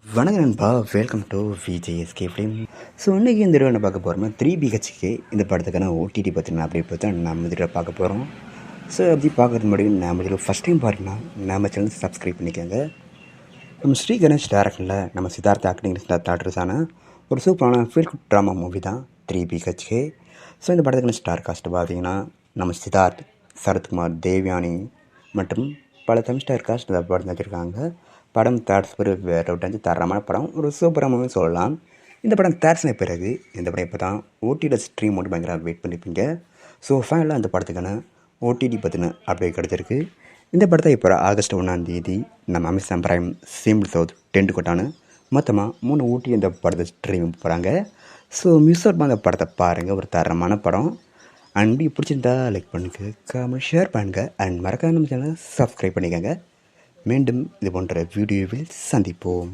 வணக்கம் நண்பா, welcome to VJSK film. So இன்றைக்கி இந்த தடவை என்ன பார்க்க போகிறோம்னா 3BHK இந்த படத்துக்கான ஓடிடி பற்றின அப்படி பார்த்தா நம்ம இதில் பார்க்க போகிறோம். ஸோ அப்படி பார்க்குறது முன்னாடி நம்ம இதில் ஃபஸ்ட் டைம் பாருன்னா நம்ம சேனல் சப்ஸ்கிரைப் பண்ணிக்கோங்க. நம்ம ஸ்ரீ கணேஷ் டேரக்டரில் நம்ம சித்தார்த் ஆக்டிங் தாட்ரஸான ஒரு சூப்பரான ஃபீல் குட் ட்ராமா மூவி தான் 3BHK. ஸோ இந்த படத்துக்கான ஸ்டார் காஸ்ட் பார்த்தீங்கன்னா நம்ம சித்தார்த், சரத்குமார், தேவ்யானி மற்றும் பல தமிழ் ஸ்டார் காஸ்ட் இந்த படம் வச்சுருக்காங்க. படம் தேர்ட்ஸ் ஒரு வேற விட்டு தரமான படம், ஒரு சூப்பராக சொல்லலாம். இந்த படம் தேர்ட்ஸ்ன பிறகு இந்த படம் இப்போ தான் ஓடிடி ஸ்ட்ரீம் மட்டும் பயங்கர வெயிட் பண்ணியிருப்பீங்க. ஸோ ஃபைனலாக அந்த படத்துக்கான ஓடிடி பற்றின அப்டேட் கிடச்சிருக்கு. இந்த படத்தை இப்போ ஆகஸ்ட் 1 நம்ம Amazon Prime, simple south, tent கொட்டானு மொத்தமாக 3 ஓடி இந்த படத்தை ஸ்ட்ரீம் போகிறாங்க. ஸோ மிஸ் அவுட் அந்த படத்தை பாருங்கள், ஒரு தரமான படம். அண்ட் பிடிச்சிருந்தா லைக் பண்ணுங்கள், கமெண்ட் ஷேர் பண்ணுங்கள், அண்ட் மறக்காம நம்ம சேனலை சப்ஸ்கிரைப் பண்ணிக்கோங்க. மீண்டும் இது போன்ற வீடியோவில் சந்திப்போம்.